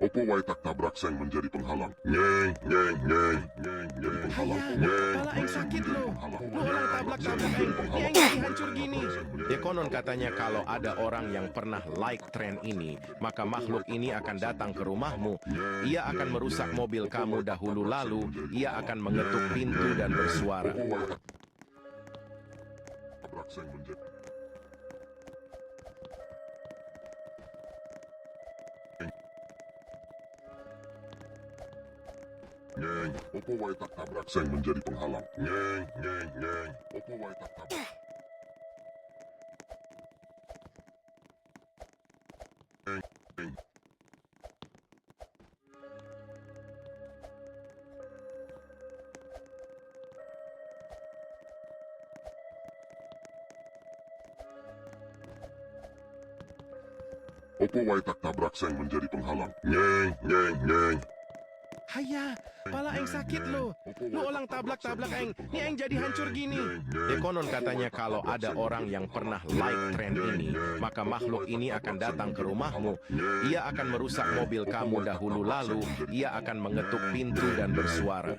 Opo way tak tabrak seng menjadi penghalang. Nyeng, nyeng, nyeng, nyeng, jadi penghalang. Nyeng, Kepala yang seng sakit menjadi lo. penghalang. Lo orang tabrak-tabrak Seng yang menjadi jadi hancur penghalang. gini. Ya konon katanya kalau ada orang yang pernah like tren ini, maka makhluk ini akan datang ke rumahmu. Ia akan merusak mobil kamu dahulu lalu, ia akan mengetuk pintu dan bersuara. Opo way tak tabrak seng menjadi Nyeng, opo way tak tabrak seng menjadi penghalang. Nyeng, nyeng, nyeng, opo way tak tabrak. Nyeng, nyeng. Opo way tak tabrak seng menjadi penghalang. Nyeng, nyeng, nyeng. Haya, kepala yang sakit lo. Lo orang tabrak-tabrak yang jadi hancur gini. Ya konon katanya kalau ada orang yang pernah like tren ini, maka makhluk ini akan datang ke rumahmu. Ia akan merusak mobil kamu dahulu lalu, ia akan mengetuk pintu dan bersuara.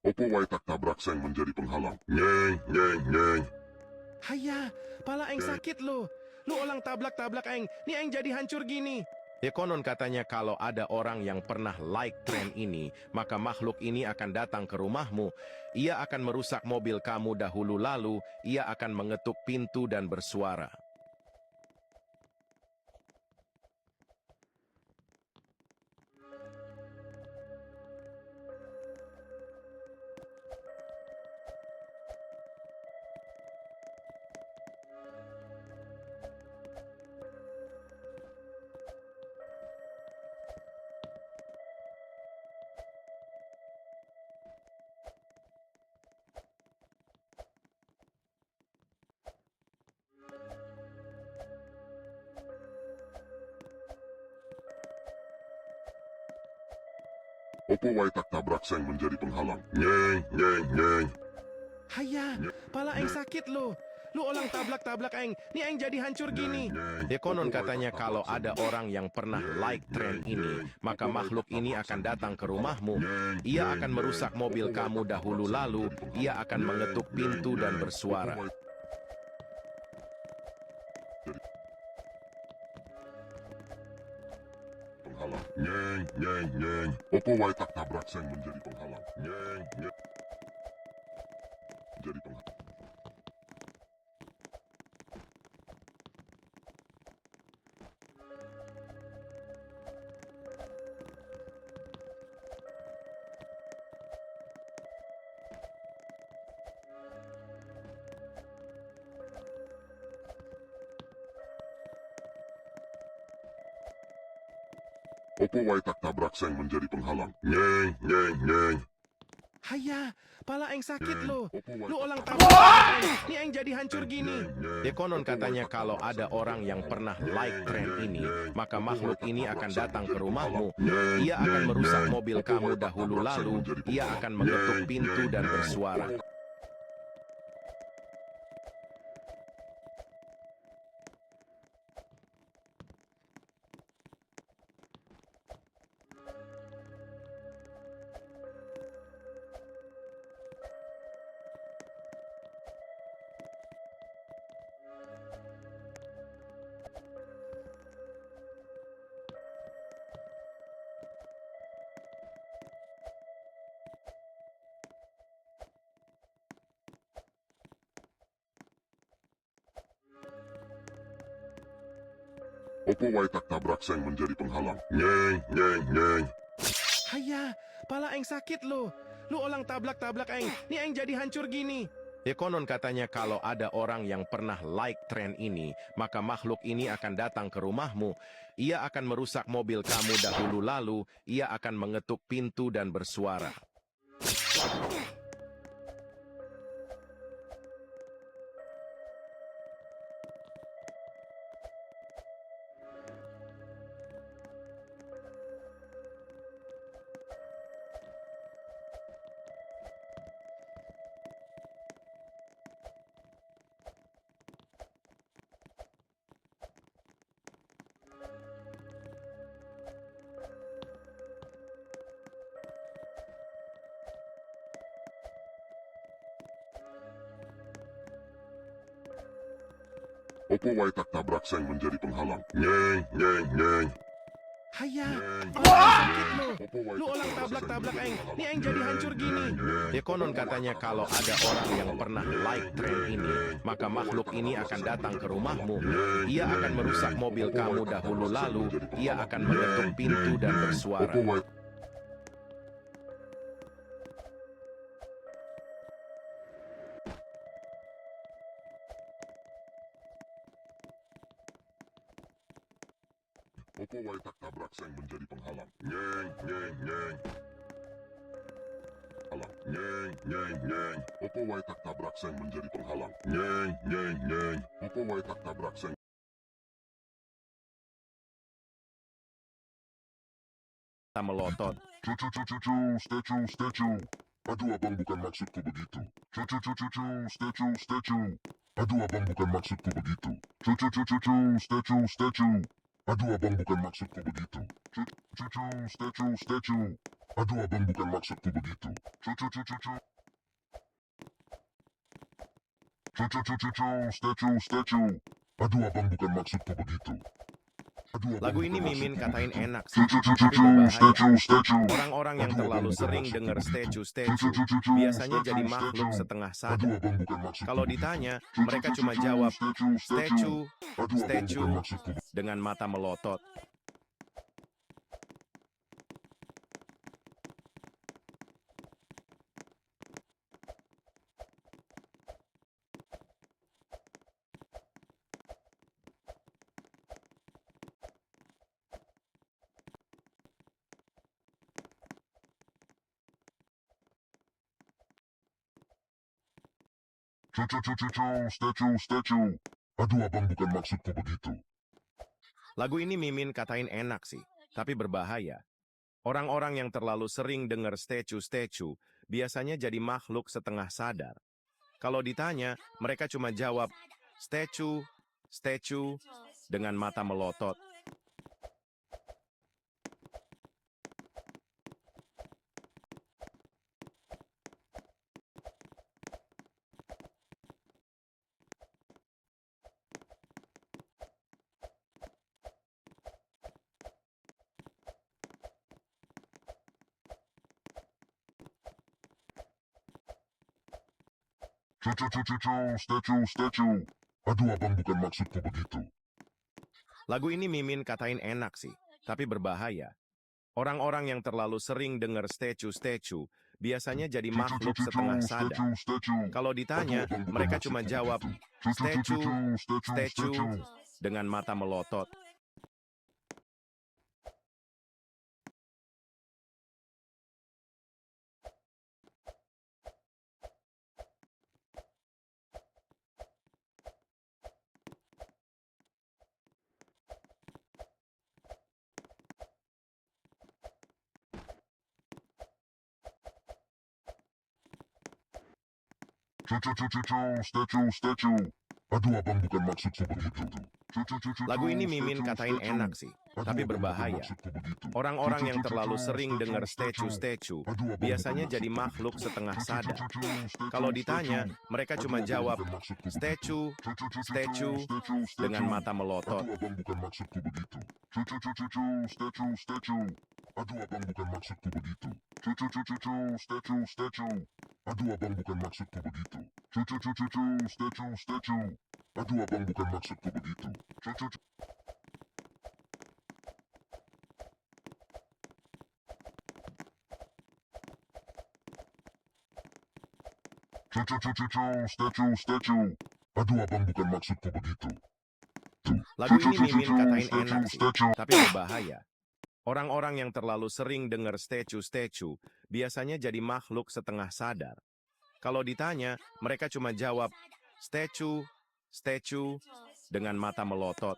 Opo way tak tabrak seng menjadi penghalang. Nyeng, nyeng, nyeng. Haya, kepala yang sakit lo. Lo orang tabrak-tabrak yang jadi hancur gini. Ya konon katanya kalau ada orang yang pernah like tren ini, maka makhluk ini akan datang ke rumahmu. Ia akan merusak mobil kamu dahulu lalu, ia akan mengetuk pintu dan bersuara. Opo way tak tabrak seng menjadi penghalang. Nyeng, nyeng, nyeng. Haya, kepala yang sakit lo. Lo orang tabrak-tabrak yang jadi hancur gini. Ya konon katanya kalau ada orang yang pernah like tren ini, maka makhluk ini akan datang ke rumahmu. Ia akan merusak mobil kamu dahulu lalu, ia akan mengetuk pintu dan bersuara. Penghalang. Nyeng, nyeng, nyeng. Opo way tak tabrak seng menjadi penghalang. Nyeng, nyeng. Jadi penghalang. Opo way tak tabrak seng menjadi penghalang. Nyeng, nyeng, nyeng. Haya, kepala yang sakit lo. Lo orang tabrak-tabrak yang jadi hancur gini. Ya konon katanya kalau ada orang yang pernah like tren ini, maka makhluk ini akan datang ke rumahmu. Ia akan merusak mobil kamu dahulu lalu, ia akan mengetuk pintu dan bersuara. Opo way tak tabrak seng menjadi penghalang. Nyeng, nyeng, nyeng. Haya, kepala yang sakit lo. Lo orang tabrak-tabrak yang jadi hancur gini. Ya konon katanya kalau ada orang yang pernah like tren ini, maka makhluk ini akan datang ke rumahmu. Ia akan merusak mobil kamu dahulu lalu, ia akan mengetuk pintu dan bersuara. Opo wae tak tabrak seng menjadi penghalang. Nyeng, nyeng, nyeng. Haya, Nyeng, pala aing sakit lo. Opo wae Lu tak ulang tabrak tablak-tablak seng aing. menjadi Ni aing jadi hancur gini. Ya konon katanya kalau ada orang yang pernah like tren ini, maka makhluk ini akan datang ke rumahmu. Ia akan merusak mobil kamu dahulu lalu, ia akan mengetuk pintu dan bersuara. Opo wae Opo wae tak tabrak seng menjadi penghalang. Nyeng, nyeng, nyeng. Halang. Nyeng, nyeng, nyeng. Opo wae tak tabrak seng menjadi penghalang. Nyeng, nyeng, nyeng. Opo wae tak tabrak seng Mata melotot. Cucu, statue. Aduh abang bukan maksudku begitu. Cucu, statue. Aduh abang bukan maksudku begitu. Cucu, statue. Aduh abang bukan maksudku begitu. Cucu, statue. Aduh abang bukan maksudku begitu. Cucu, statue. Aduh abang bukan maksudku begitu. Aduh, abang Lagu ini bukan Mimin maksudku katain begitu. enak sih, tapi berbahaya. Statue. Orang-orang yang Aduh, terlalu abang bukan sering maksudku dengar begitu. statue biasanya jadi makhluk statue. setengah Aduh, sadar. abang bukan maksudku Kalau begitu. ditanya, mereka cuma jawab statue, Aduh, abang bukan statue maksudku begitu. dengan mata melotot. Statue. Aduh, abang bukan maksudku begitu. Lagu ini Mimin katain enak sih, tapi berbahaya. Orang-orang yang terlalu sering dengar statue biasanya jadi makhluk setengah sadar. Kalau ditanya, mereka cuma jawab statue dengan mata melotot. Statue. Aduh, abang bukan maksudku begitu. Lagu ini Mimin katain enak sih, tapi berbahaya. Orang-orang yang terlalu sering dengar statue biasanya jadi makhluk setengah sadar. Kalau ditanya, mereka cuma jawab statue dengan mata melotot. Statue. Aduh, abang bukan maksudku begitu. Lagu ini Mimin katain enak sih, tapi berbahaya. Orang-orang yang terlalu sering dengar statue biasanya jadi makhluk setengah sadar. Kalau ditanya, mereka cuma jawab statue dengan mata melotot. Aduh, abang bukan maksudku begitu. Statue. Aduh, abang bukan maksudku begitu. Statue. Aduh, abang bukan maksudku begitu. Statue. Aduh, abang bukan maksudku begitu. Cucu, cucu, cucu, statue, statue. Aduh, abang bukan maksudku begitu. Tuh. Lagu Cucu, ini cucu, Mimin cucu, katain statue, enak sih, statue. tapi berbahaya. Orang-orang yang terlalu sering dengar statue-statue biasanya jadi makhluk setengah sadar. Kalau ditanya, mereka cuma jawab, statue, statue, dengan mata melotot.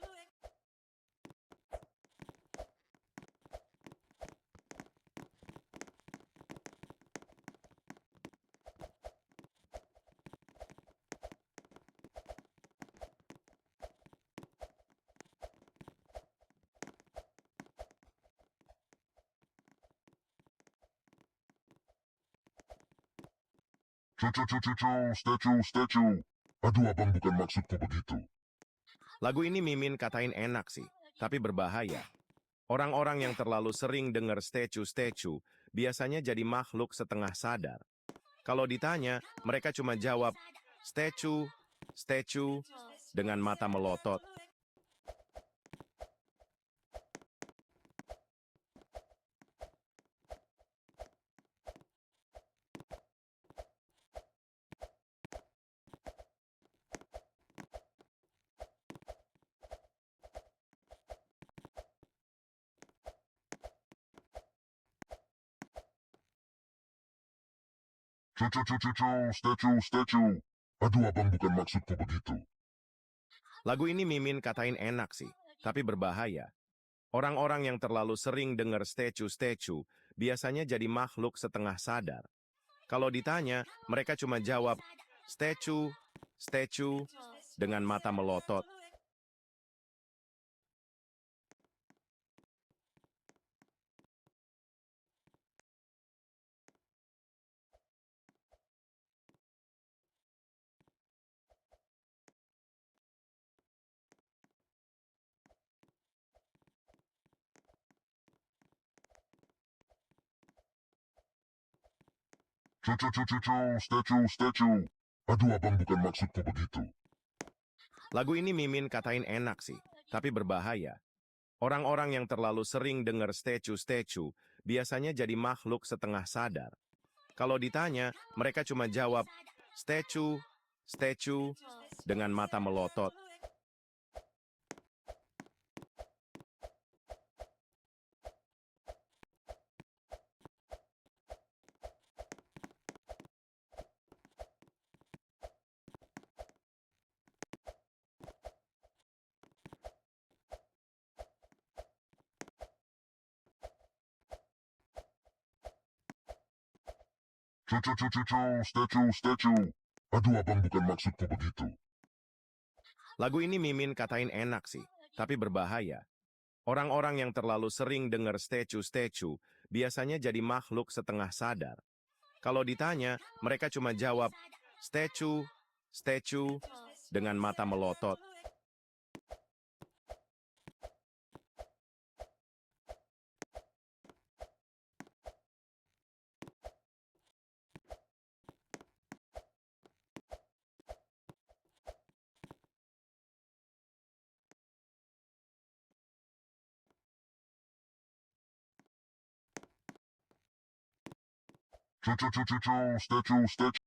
Cucu, cucu, cucu, statue, statue. Aduh, abang bukan maksudku begitu. Lagu ini Mimin katain enak sih, tapi berbahaya. Orang-orang yang terlalu sering dengar statue-statue biasanya jadi makhluk setengah sadar. Kalau ditanya, mereka cuma jawab, statue, statue, dengan mata melotot. Cucu, cucu, cucu, statue, statue. Aduh, abang bukan maksudku begitu. Lagu ini Mimin katain enak sih, tapi berbahaya. Orang-orang yang terlalu sering dengar statue-statue biasanya jadi makhluk setengah sadar. Kalau ditanya, mereka cuma jawab, statue, statue, dengan mata melotot. Cucu, cucu, cucu, statue, statue. Aduh, abang bukan maksudku begitu. Lagu ini Mimin katain enak sih, tapi berbahaya. Orang-orang yang terlalu sering dengar statue-statue biasanya jadi makhluk setengah sadar. Kalau ditanya, mereka cuma jawab, statue, statue, dengan mata melotot. Cucu, cucu, cucu, statue, statue. Aduh, abang bukan maksudku begitu. Lagu ini Mimin katain enak sih, tapi berbahaya. Orang-orang yang terlalu sering dengar statue-statue biasanya jadi makhluk setengah sadar. Kalau ditanya, mereka cuma jawab, statue, statue, dengan mata melotot. Cucu, cucu, cucu, statue, statue.